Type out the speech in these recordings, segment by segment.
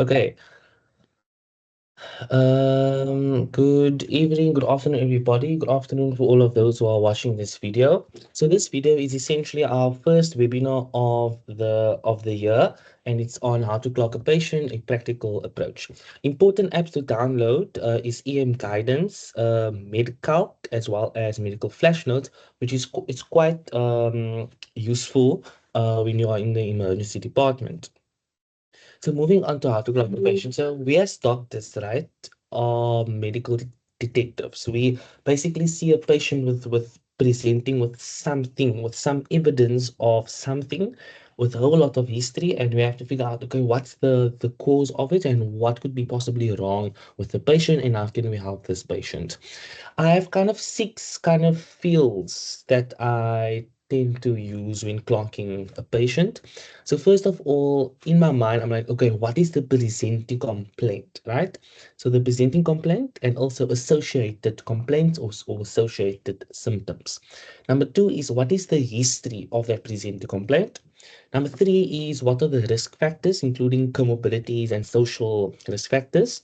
Okay. Good evening, good afternoon, everybody. Good afternoon for all of those who are watching this video. So this video is essentially our first webinar of the year, and it's on how to clock a patient, a practical approach. Important apps to download is EM Guidance, Medicalc, as well as Medical Flash Notes, which is it's quite useful when you are in the emergency department. So moving on to how to clock the patient. So we as doctors, right, are medical detectives. We basically see a patient with presenting with something, with some evidence of something, with a whole lot of history, and we have to figure out, okay, what's the cause of it and what could be possibly wrong with the patient and how can we help this patient. I have kind of six kind of fields that I tend to use when clocking a patient. So first of all, in my mind, I'm like, okay, what is the presenting complaint, right? So the presenting complaint and also associated complaints or associated symptoms. Number two is what is the history of that presenting complaint? Number three is what are the risk factors, including comorbidities and social risk factors.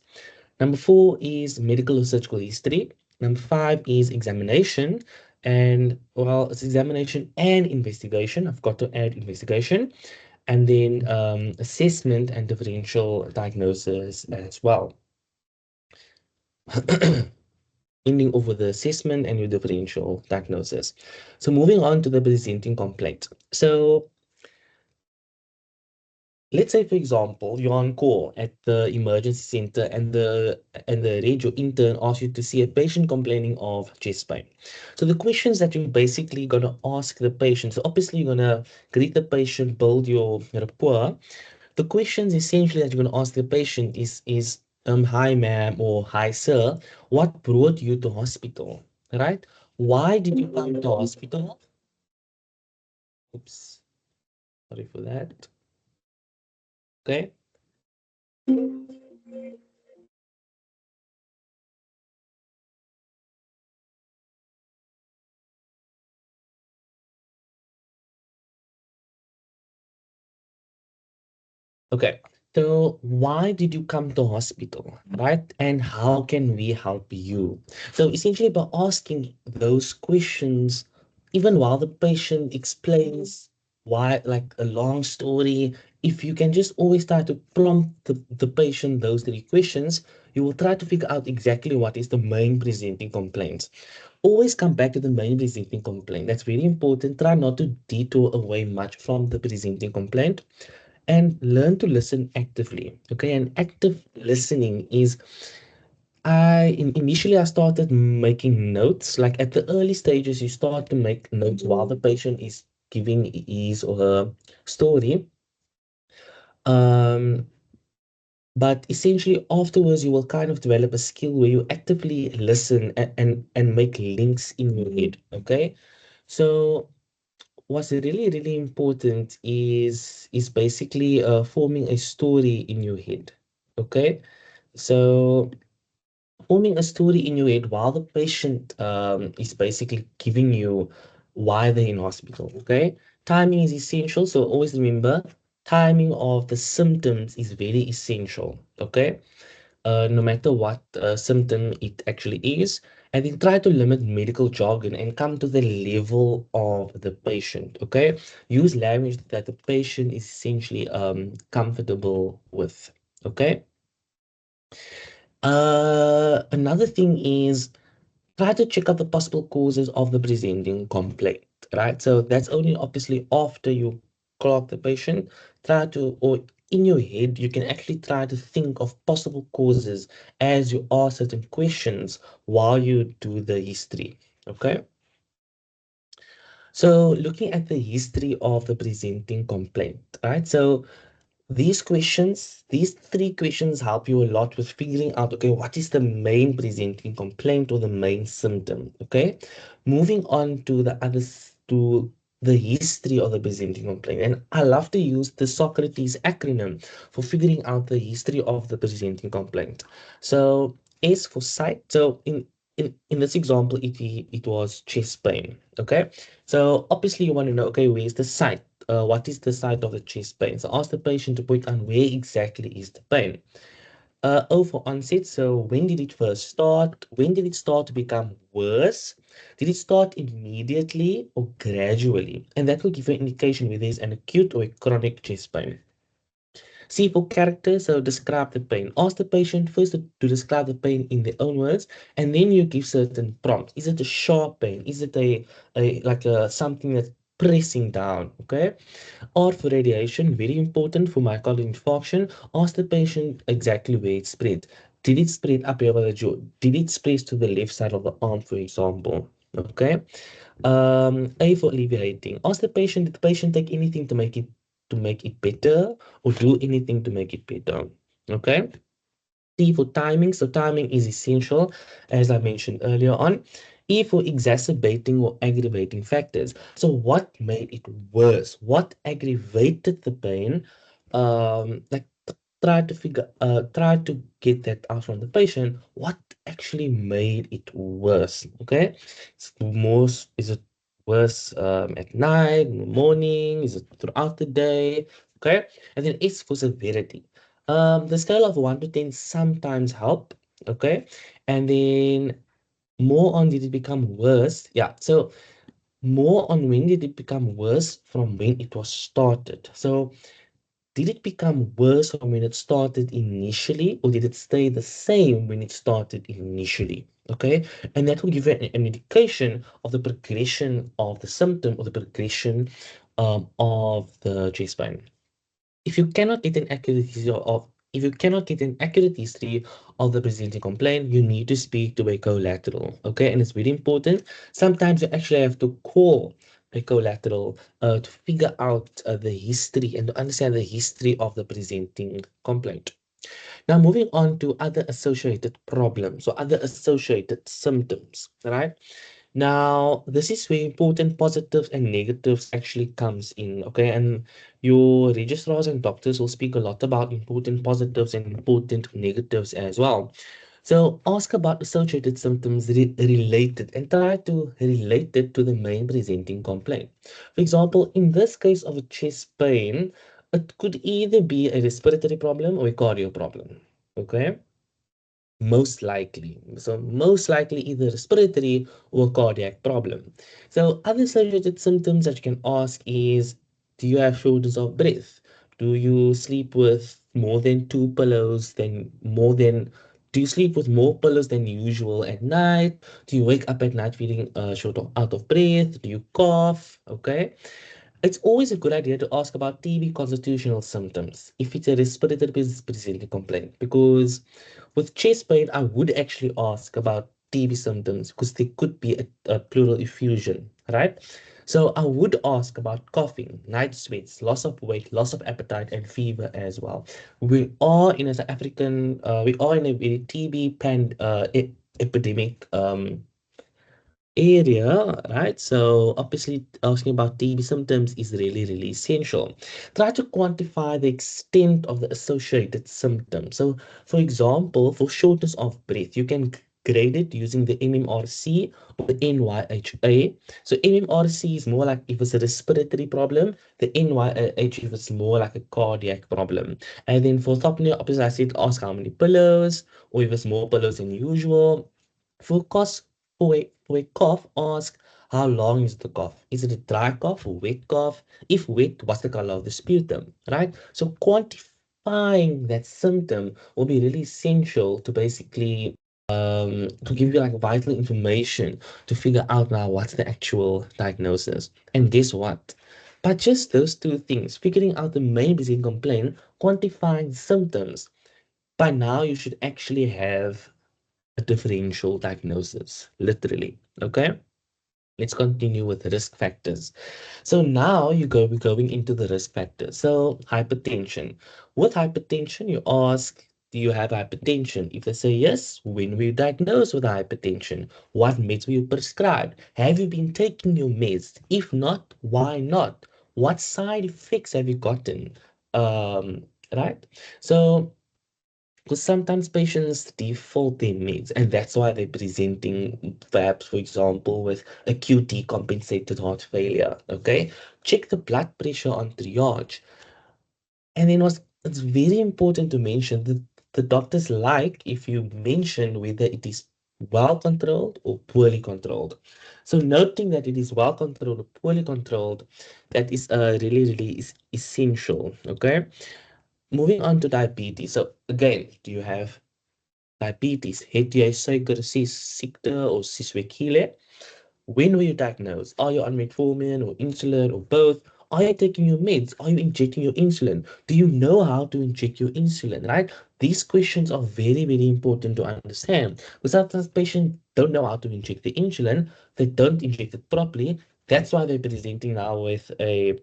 Number four is medical or surgical history. Number five is examination. And well, it's examination and investigation. I've got to add investigation. And then assessment and differential diagnosis as well. Ending over the assessment and your differential diagnosis. So moving on to the presenting complaint. So let's say, for example, you're on call at the emergency center and the radio intern asks you to see a patient complaining of chest pain. So the questions that you're basically gonna ask the patient, so obviously you're gonna greet the patient, build your rapport. The questions essentially that you're gonna ask the patient is hi ma'am or hi sir, what brought you to hospital? Right? Why did you come to hospital? Oops, sorry for that. Okay. Okay, so why did you come to hospital, right? And how can we help you? So essentially by asking those questions, even while the patient explains why, like a long story, if you can just always try to prompt the patient those three questions, you will try to figure out exactly what is the main presenting complaints. Always come back to the main presenting complaint. That's very important. Try not to detour away much from the presenting complaint and learn to listen actively. Okay, and active listening is initially I started making notes. Like at the early stages, you start to make notes while the patient is giving his or her story. Um, but essentially afterwards, you will kind of develop a skill where you actively listen and make links in your head. Okay, so what's really important is basically forming a story in your head. Okay, so forming a story in your head while the patient is basically giving you why they're in hospital. Okay, timing is essential, so always remember timing of the symptoms is very essential. Okay, no matter what symptom it actually is, and then try to limit medical jargon and come to the level of the patient. Okay, use language that the patient is essentially comfortable with. Okay, another thing is try to check out the possible causes of the presenting complaint, right? So that's only obviously after you clock the patient. Try to, or in your head, you can actually try to think of possible causes as you ask certain questions while you do the history. Okay. So looking at the history of the presenting complaint, right? So these three questions help you a lot with figuring out, okay, what is the main presenting complaint or the main symptom, okay? Moving on to the others, to the history of the presenting complaint. And I love to use the Socrates acronym for figuring out the history of the presenting complaint. So S for site. So in this example, it was chest pain, okay? So obviously you want to know, okay, where's the site what is the site of the chest pain? So ask the patient to point on where exactly is the pain. O for onset. So when did it first start? When did it start to become worse? Did it start immediately or gradually? And that will give you an indication whether it's an acute or a chronic chest pain. C for character, so describe the pain. Ask the patient first to describe the pain in their own words, and then you give certain prompts. Is it a sharp pain? Is it a like a something that's pressing down? Okay. Or for radiation, very important for myocardial infarction, ask the patient exactly where it spread. Did it spread up here by the jaw? Did it spread to the left side of the arm, for example? Okay. A for alleviating. Ask the patient, did the patient take anything to make it better or do anything to make it better? Okay. T for timing. So timing is essential, as I mentioned earlier on. E for exacerbating or aggravating factors. So what made it worse? What aggravated the pain? Like try to get that out from the patient. What actually made it worse? Okay, is it worse at night, in the morning? Is it throughout the day? Okay, and then S for severity. The scale of 1 to 10 sometimes help, okay? And then more on did it become worse? Yeah, so more on when did it become worse from when it was started. So did it become worse from when it started initially, or did it stay the same when it started initially? Okay, and that will give you an indication of the progression of the symptom or the progression of the chest pain. If you cannot get an accurate history of if you cannot get an accurate history of the presenting complaint, you need to speak to a collateral. Okay, and it's very important. Sometimes you actually have to call a collateral to figure out the history and to understand the history of the presenting complaint. Now, moving on to other associated problems or other associated symptoms, right? Now, this is where important positives and negatives actually comes in, okay? And your registrars and doctors will speak a lot about important positives and important negatives as well. So ask about associated symptoms related and try to relate it to the main presenting complaint. For example, in this case of a chest pain, it could either be a respiratory problem or a cardio problem, okay? Most likely. So most likely either respiratory or cardiac problem. So other associated symptoms that you can ask is, do you have shortness of breath? Do you sleep with more than two pillows than more than do you sleep with more pillows than usual at night? Do you wake up at night feeling short of out of breath? Do you cough? Okay. It's always a good idea to ask about TB constitutional symptoms if it's a respiratory presenting complaint, because with chest pain, I would actually ask about TB symptoms because there could be a pleural effusion, right? So I would ask about coughing, night sweats, loss of weight, loss of appetite, and fever as well. We are in a South African, we are in a very TB epidemic area, right? So obviously asking about TB symptoms is really, really essential. Try to quantify the extent of the associated symptoms. So for example, for shortness of breath, you can grade it using the MMRC or the NYHA. So MMRC is more like if it's a respiratory problem, the NYH if it's more like a cardiac problem. And then for apnea, obviously I said ask how many pillows, or if it's more pillows than usual. For cough, for a cough, ask how long is the cough? Is it a dry cough or wet cough? If wet, what's the color of the sputum, right? So quantifying that symptom will be really essential to basically to give you like vital information to figure out now what's the actual diagnosis. And guess what? But just those two things, figuring out the main disease complaint, quantifying the symptoms, by now you should actually have a differential diagnosis, literally. Okay, let's continue with risk factors. So now we're going into the risk factors. So hypertension. With hypertension, you ask, do you have hypertension? If they say yes, when were you diagnosed with hypertension? What meds were you prescribed? Have you been taking your meds? If not, why not? What side effects have you gotten? Right? So Because sometimes patients default their meds, and that's why they're presenting perhaps, for example, with acute decompensated heart failure. Okay, check the blood pressure on triage. And then it's very important to mention that the doctors like if you mention whether it is well controlled or poorly controlled. So noting that it is well controlled or poorly controlled, that is really is essential. Okay. Moving on to diabetes. So again, do you have diabetes? Het jy suikersies siekte or siswekile? When were you diagnosed? Are you on metformin or insulin or both? Are you taking your meds? Are you injecting your insulin? Do you know how to inject your insulin, right? These questions are very important to understand. Because sometimes patients don't know how to inject the insulin, they don't inject it properly. That's why they're presenting now with a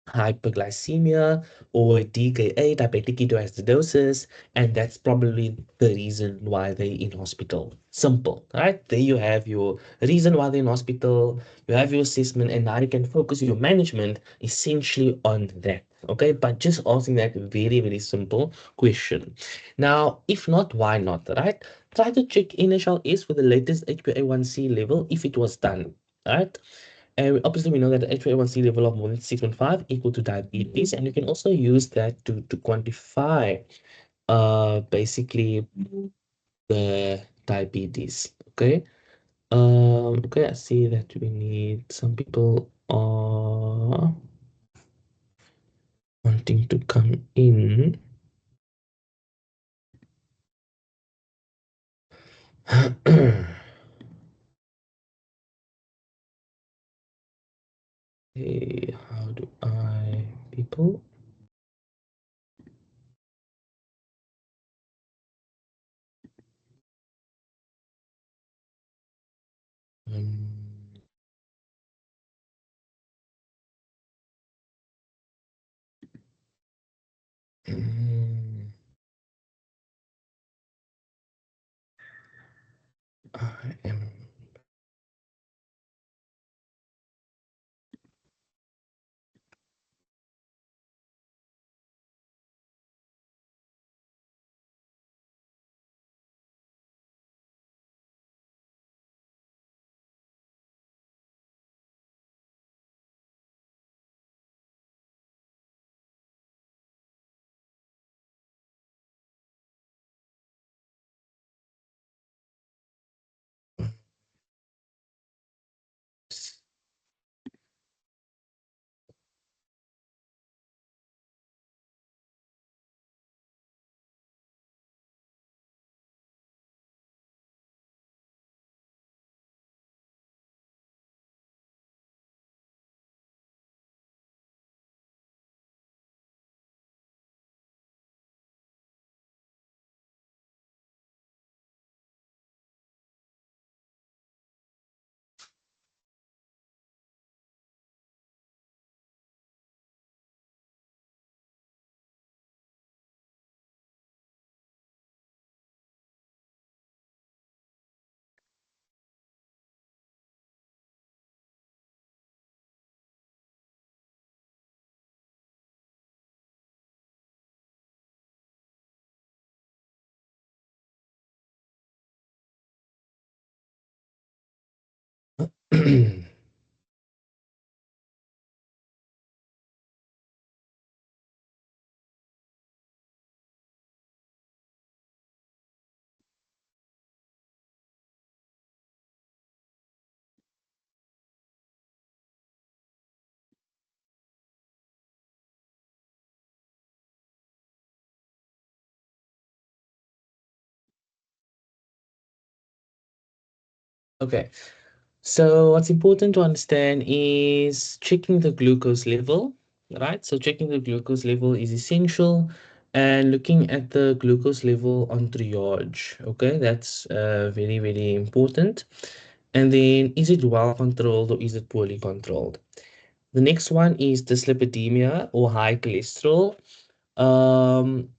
hyperglycemia or DKA, diabetic ketoacidosis, and that's probably the reason why they're in hospital. Simple, right? There you have your reason why they're in hospital, you have your assessment, and now you can focus your management essentially on that. Okay, but just asking that very simple question. Now, if not, why not, right? Try to check initial S for the latest HbA1c level if it was done, right? And obviously, we know that the HbA1c level of more than 6.5 equal to diabetes, and you can also use that to quantify basically the diabetes. Okay. Okay, I see that we need some people are wanting to come in. Hey, how do I people? Um, mm, I am okay. So what's important to understand is checking the glucose level, right? So checking the glucose level is essential and looking at the glucose level on triage. Okay, that's very important. And then is it well controlled or is it poorly controlled? The next one is dyslipidemia or high cholesterol. Um,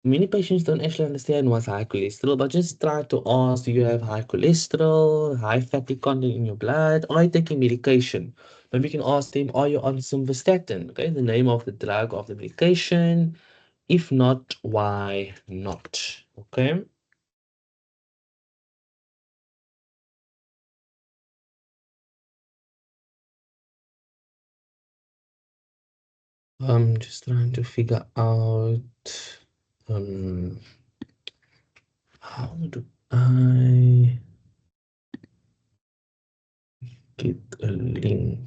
Many patients don't actually understand what's high cholesterol, but just try to ask, do you have high cholesterol, high fatty content in your blood? Are you taking medication? Maybe you can ask them, are you on simvastatin? Okay, the name of the drug of the medication. If not, why not? Okay. I'm just trying to figure out um how do I get a link?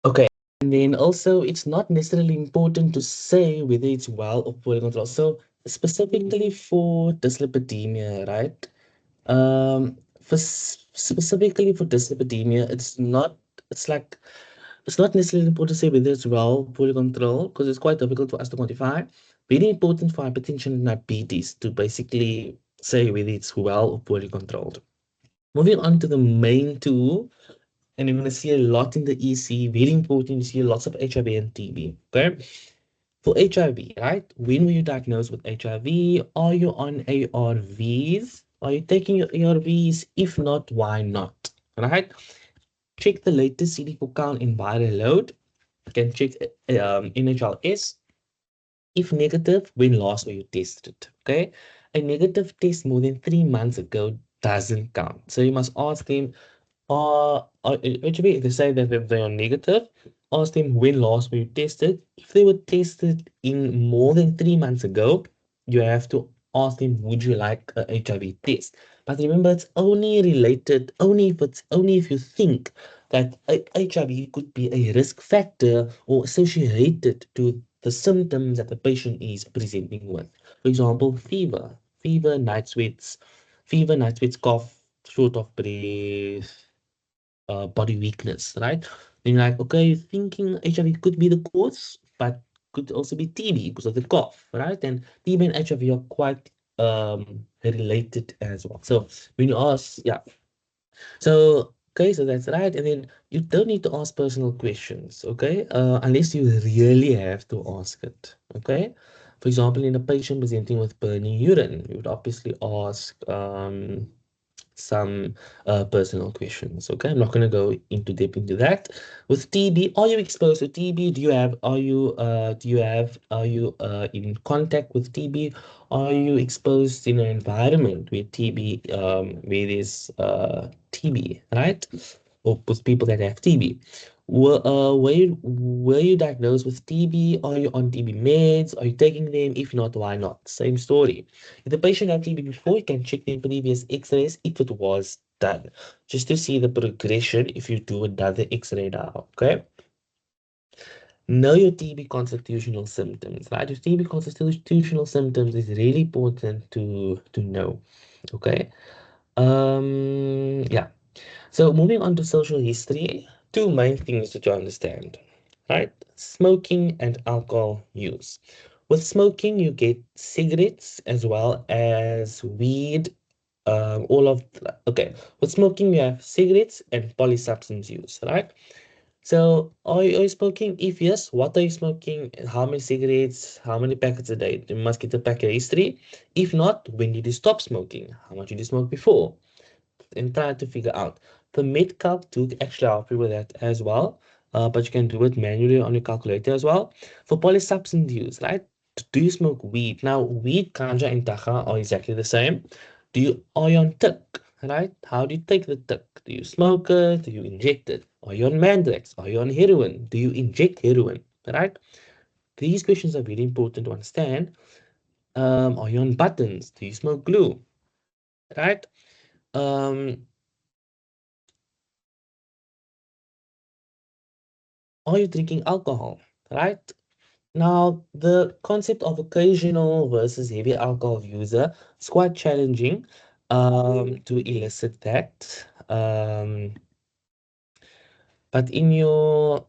Okay. And then also, it's not necessarily important to say whether it's well or poorly controlled. So specifically for dyslipidemia, right? Specifically for dyslipidemia, it's like, it's not necessarily important to say whether it's well, poorly controlled, because it's quite difficult for us to quantify. Very important for hypertension and diabetes to basically say whether it's well or poorly controlled. Moving on to the main two, and you're going to see a lot in the EC, very important, you see lots of HIV and TB. Okay. For HIV, right? When were you diagnosed with HIV? Are you on ARVs? Are you taking your ARVs? If not, why not? Right? Check the latest CD4 count in viral load. You can check NHLS. If negative, when last were you tested? Okay. A negative test more than 3 months ago doesn't count. So you must ask them, actually, if they say that if they are negative, ask them when last were you tested. If they were tested in more than 3 months ago, you have to ask them, would you like a HIV test? But remember, it's only related, only if you think that HIV could be a risk factor or associated to the symptoms that the patient is presenting with. For example, fever, night sweats, cough, short of breath, body weakness, right? Then you're like, okay, you're thinking HIV could be the cause, but could also be TB because of the cough, right? And TB and HIV are quite related as well. So when you ask, yeah. So okay, so that's right. And then you don't need to ask personal questions, okay? Unless you really have to ask it, okay? For example, in a patient presenting with burning urine, you would obviously ask some personal questions. Okay, I'm not going to go into depth into that. With TB, are you exposed to TB? Are you in contact with TB? Are you exposed in an environment where where there's TB, right? Or with people that have TB? Were you diagnosed with TB? Are you on TB meds? Are you taking them? If not, why not? Same story. If the patient had TB before, you can check their previous x-rays if it was done, just to see the progression if you do another x-ray now, okay? Know your TB constitutional symptoms, right? Your TB constitutional symptoms is really important to know, okay? Yeah. So moving on to social history, two main things to understand, right? Smoking and alcohol use. With smoking, you get cigarettes as well as weed. Okay. With smoking, you have cigarettes and polysubstance use, right? So, are you smoking? If yes, what are you smoking? How many cigarettes? How many packets a day? You must get a packet history. If not, when did you stop smoking? How much did you smoke before? And try to figure out. The mid calc tool actually help you with that as well, but you can do it manually on your calculator as well. For polysubstance use, right? Do you smoke weed? Now, weed, ganja, and dacha are exactly the same. Are you on tick, right? How do you take the tick? Do you smoke it? Do you inject it? Are you on Mandrax? Are you on heroin? Do you inject heroin, right? These questions are very important to understand. Are you on buttons? Do you smoke glue, right? Um, Are you drinking alcohol? Right? Now, the concept of occasional versus heavy alcohol user is quite challenging to elicit that. But in your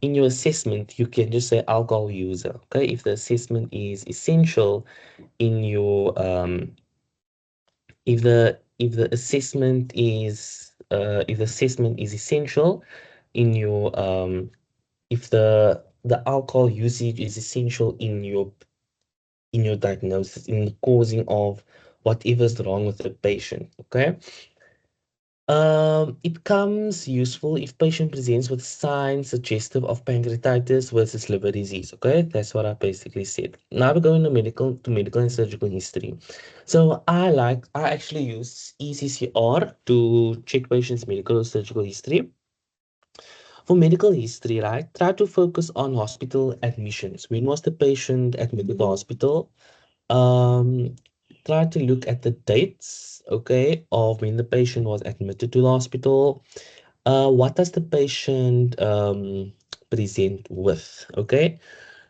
assessment, you can just say alcohol user. Okay, if the assessment is essential in your if the assessment is essential in your if the alcohol usage is essential in your diagnosis, in the causing of whatever's wrong with the patient. Okay. It comes useful if patient presents with signs suggestive of pancreatitis versus liver disease. Okay, that's what I basically said. Now we're going to medical and surgical history. So I actually use ECCR to check patients' medical or surgical history. For medical history, right, try to focus on hospital admissions. When was the patient admitted to the hospital? Um, Try to look at the dates, okay, of when the patient was admitted to the hospital. What does the patient present with? Okay,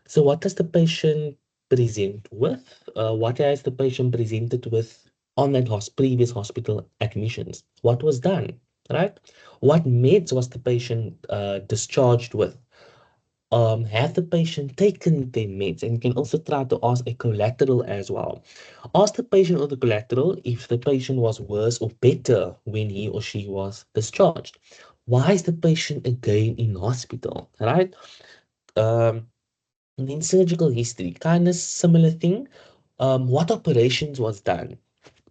so what does the patient present with? What has the patient presented with on that previous hospital admissions? What was done, right? What meds was the patient discharged with? Have the patient taken their meds? And you can also try to ask a collateral as well. Ask the patient or the collateral if the patient was worse or better when he or she was discharged. Why is the patient again in hospital, right? Um, and then surgical history, kind of similar thing. What operations was done?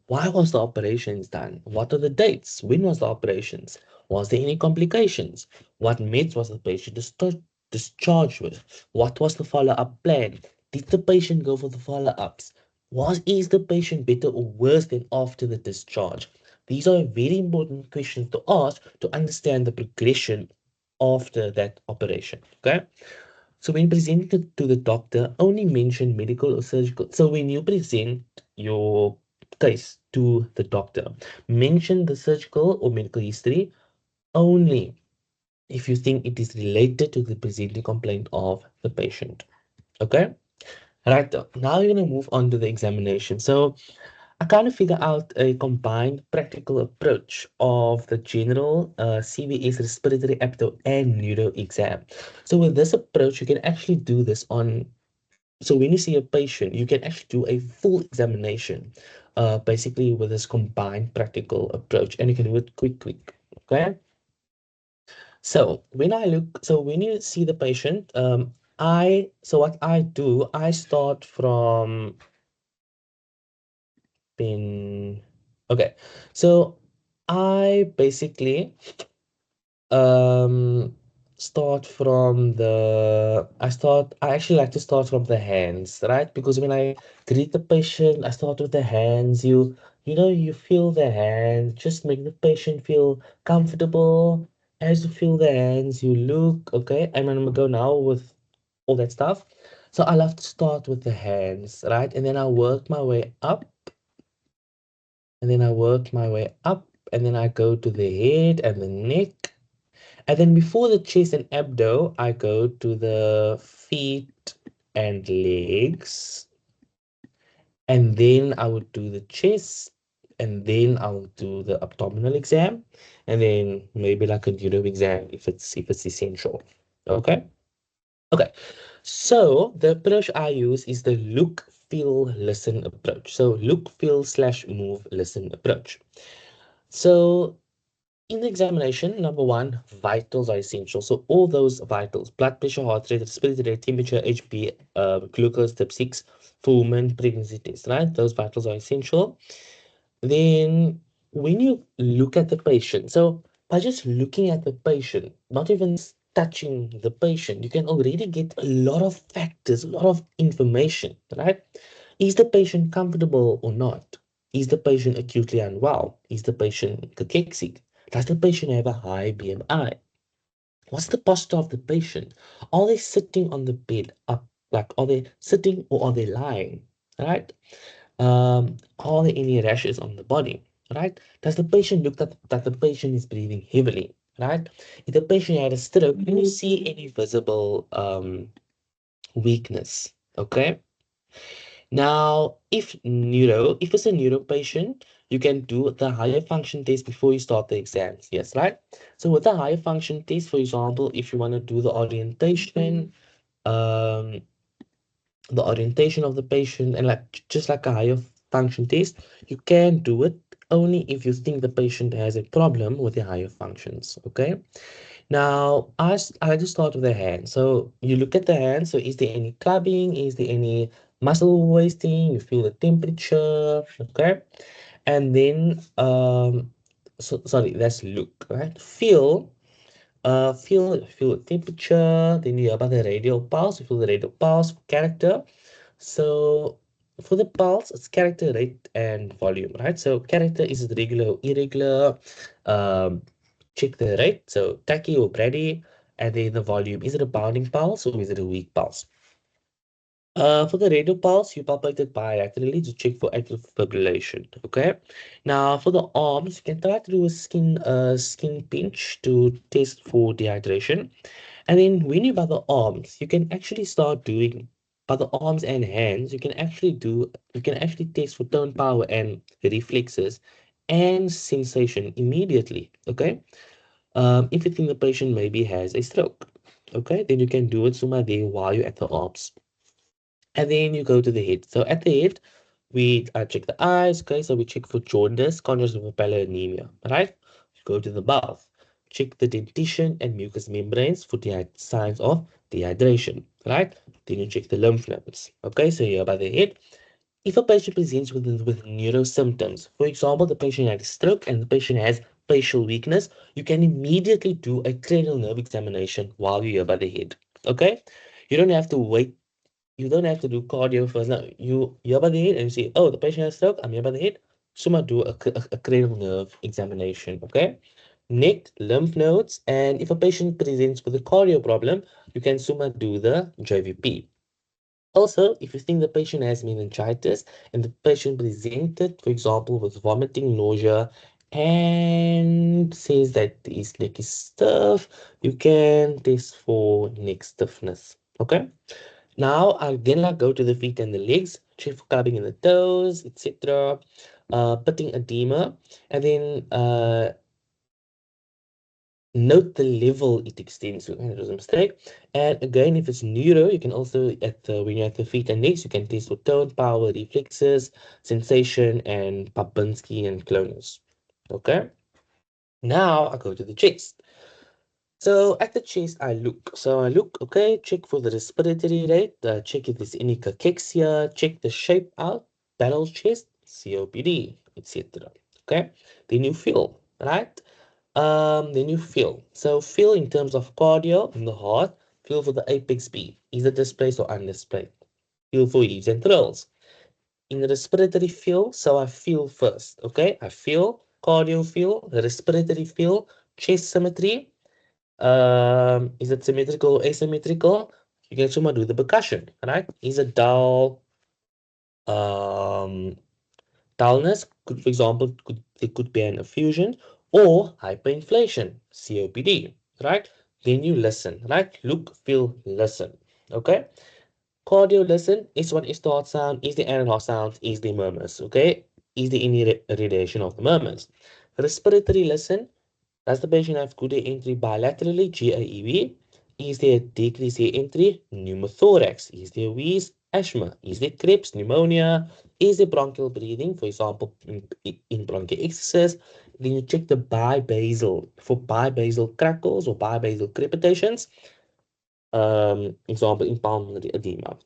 Why was the operations done? What are the dates? When was the operations? Was there any complications? What meds was the patient discharged with? What was the follow-up plan? Did the patient go for the follow-ups? Is the patient better or worse than after the discharge? These are very important questions to ask to understand the progression after that operation. Okay. So when presenting to the doctor, only mention medical or surgical. So when you present your case to the doctor, mention the surgical or medical history only if you think it is related to the presenting complaint of the patient. Okay? Right. Now you're going to move on to the examination. So I kind of figure out a combined practical approach of the general CVS respiratory abdo and neuro exam. So with this approach, you can actually do this on. So when you see a patient, you can actually do a full examination, basically with this combined practical approach, and you can do it quick. Okay. So when you see the patient, what I do, I start from pin. Okay, so I basically um start from I actually like to start from the hands, right? Because when I greet the patient, I start with the hands. You feel the hands, just make the patient feel comfortable. As you feel the hands, you look, okay, and I'm gonna go now with all that stuff. So I love to start with the hands, right? And then I work my way up, and then I work my way up, and then I go to the head and the neck. And then before the chest and abdo, I go to the feet and legs. And then I would do the chest. And then I'll do the abdominal exam. And then maybe like a neuro exam if it's essential. Okay? Okay. So the approach I use is the look, feel, listen approach. So look, feel slash move, listen approach. So in the examination, number one, vitals are essential. So all those vitals, blood pressure, heart rate, respiratory rate, temperature, HB, glucose, step 6, for women, pregnancy test, right? Those vitals are essential. Then when you look at the patient, so by just looking at the patient, not even touching the patient, you can already get a lot of factors, a lot of information, right? Is the patient comfortable or not? Is the patient acutely unwell? Is the patient cachectic? Does the patient have a high BMI? What's the posture of the patient? Are they sitting on the bed up? Like, are they sitting or are they lying? Right? Are there any rashes on the body? Right? Does the patient look that the patient is breathing heavily? right? If the patient had a stroke, can you see any visible weakness? Okay. Now, if it's a neuro patient, you can do the higher function test before you start the exams. Yes, right? So with the higher function test, for example, if you want to do um, the orientation of the patient and like just like a higher function test, you can do it only if you think the patient has a problem with the higher functions. Okay. Now, I just start with the hand. So you look at the hand. So is there any clubbing? Is there any muscle wasting? You feel the temperature, okay? And then, so sorry, that's look, right? Feel the temperature. Then you about the radial pulse. You feel the radial pulse, character. So for the pulse, it's character, rate, and volume, right? So character, is it regular or irregular? Um, check the rate, so tachy or brady, and then the volume. Is it a bounding pulse or is it a weak pulse? For the radial pulse, you palpate it bilaterally to check for atrial fibrillation. Okay. Now for the arms, you can try to do a skin pinch to test for dehydration. And then when you by the arms, you can actually start doing by the arms and hands, you can actually test for tone power and reflexes and sensation immediately. Okay. If you think the patient maybe has a stroke, okay, then you can do it summa there while you're at the arms. And then you go to the head. So at the head, we check the eyes, okay, so we check for jaundice, congenital anemia, right? Go to the mouth, check the dentition and mucous membranes for the signs of dehydration, right? Then you check the lymph nodes, okay, so here by the head. If a patient presents with neuro symptoms, for example, the patient had a stroke and the patient has facial weakness, you can immediately do a cranial nerve examination while you're here by the head, okay? You don't have to wait you don't have to do cardio first. Now you're by the head and you say, oh, the patient has stroke. I'm here by the head. Suma do a cranial nerve examination. Okay, neck, lymph nodes, and if a patient presents with a cardio problem, you can suma do the JVP. Also, if you think the patient has meningitis and the patient presented, for example, with vomiting, nausea, and says that his neck is stiff, you can test for neck stiffness. Okay. Now I go to the feet and the legs, check for clubbing in the toes, etc. Pitting edema, and then note the level it extends to. And it was a mistake. And again, if it's neuro, you can also when you're at the feet and legs, you can test for tone, power, reflexes, sensation, and Babinski and clonus. Okay. Now I go to the chest. So at the chest, I look, okay, check for the respiratory rate, check if there's any cachexia, check the shape out, barrel chest, COPD, etc. Okay, then you feel, right? Then you feel. So feel in terms of cardio in the heart, feel for the apex beat. Is it displaced or undisplaced? Feel for heaves and thrills. In the respiratory feel, so I feel first, okay? I feel, cardio feel, respiratory feel, chest symmetry, is it symmetrical or asymmetrical? You can also do the percussion, right? Is it dull? Um, Dullness could, for example, there could be an effusion or hyperinflation, COPD, right? Then you listen, right? Look, feel, listen. Okay. Cardio listen is what is the heart sound, is the analog sound, is the murmurs. Okay. Is there any radiation of the murmurs? Respiratory listen. Does the patient have good air entry bilaterally, GAEB? Is there decreased air entry, pneumothorax? Is there wheeze, asthma? Is there Krebs, pneumonia? Is there bronchial breathing, for example, in bronchiectasis? Then you check the bibasal for bibasal crackles or bibasal crepitations, example in pulmonary edema.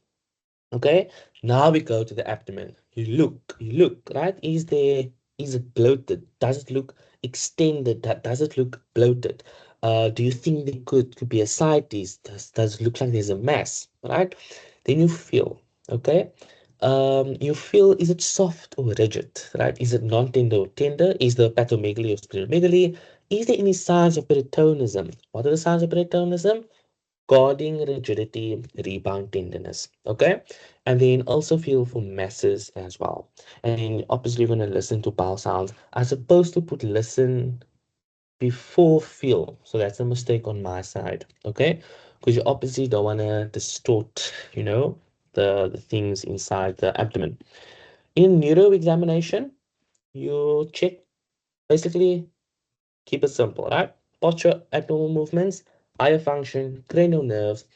Okay, now we go to the abdomen. You look, right? Is it bloated? Does it look extended? Does it look bloated? Do you think there could be ascites? Does it look like there's a mass, right? Then you feel, okay? You feel, is it soft or rigid, right? Is it non-tender or tender? Is there hepatomegaly or splenomegaly? Is there any signs of peritonism? What are the signs of peritonism? Guarding rigidity, rebound tenderness. Okay. And then also feel for masses as well. And then obviously you're going to listen to bowel sounds. As opposed to put listen before fill. So that's a mistake on my side, okay? Because you obviously don't want to distort, the things inside the abdomen. In neuro examination, you check, basically keep it simple, right? Posture, abnormal movements, eye function, cranial nerves,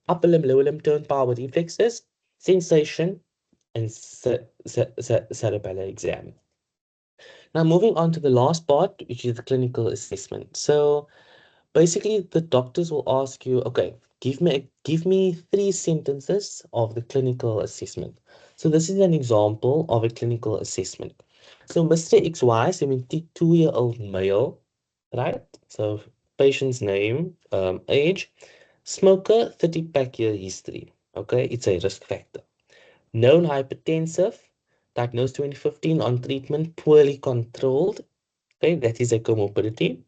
upper limb, lower limb, tone, power, reflexes, sensation, and cerebellar exam. Now, moving on to the last part, which is the clinical assessment. So, basically, the doctors will ask you, okay, give me 3 sentences of the clinical assessment. So, this is an example of a clinical assessment. So, Mr. XY, 72-year-old male, right? So, patient's name, age, smoker, 30-pack year history. Okay, it's a risk factor. Known hypertensive, diagnosed 2015, on treatment, poorly controlled. Okay, that is a comorbidity.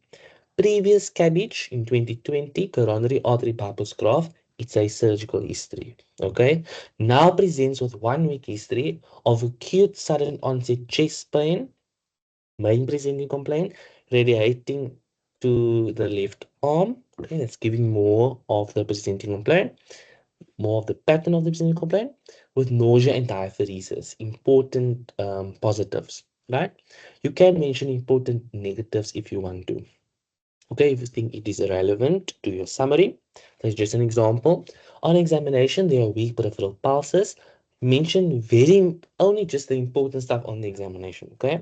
Previous cabbage in 2020, coronary artery bypass graft. It's a surgical history. Okay, now presents with 1 week history of acute sudden onset chest pain, main presenting complaint, radiating to the left arm. Okay, that's giving more of the presenting complaint, more of the pattern of the presenting complaint, with nausea and diaphoresis. Important positives, right? You can mention important negatives if you want to. Okay, if you think it is irrelevant to your summary, that's just an example. On examination, there are weak peripheral pulses. Mention very only just the important stuff on the examination. Okay,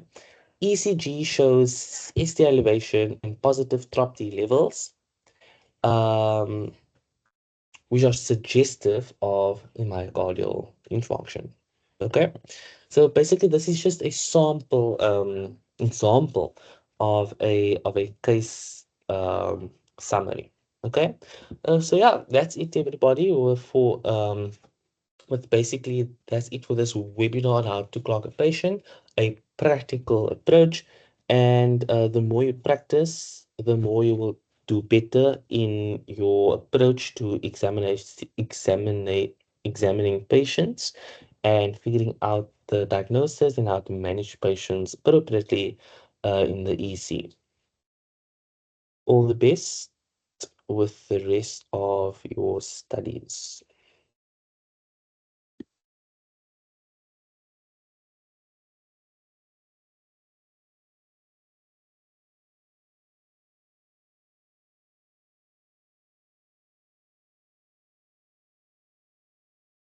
ECG shows ST elevation and positive TROP-T levels, um, which are suggestive of a myocardial infarction. Okay, so basically, this is just a sample example of a case summary. Okay, so yeah, that's it, everybody. With basically that's it for this webinar on how to clog a patient, a practical approach, and the more you practice, the more you will do better in your approach to examining patients and figuring out the diagnosis and how to manage patients appropriately in the EC. All the best with the rest of your studies.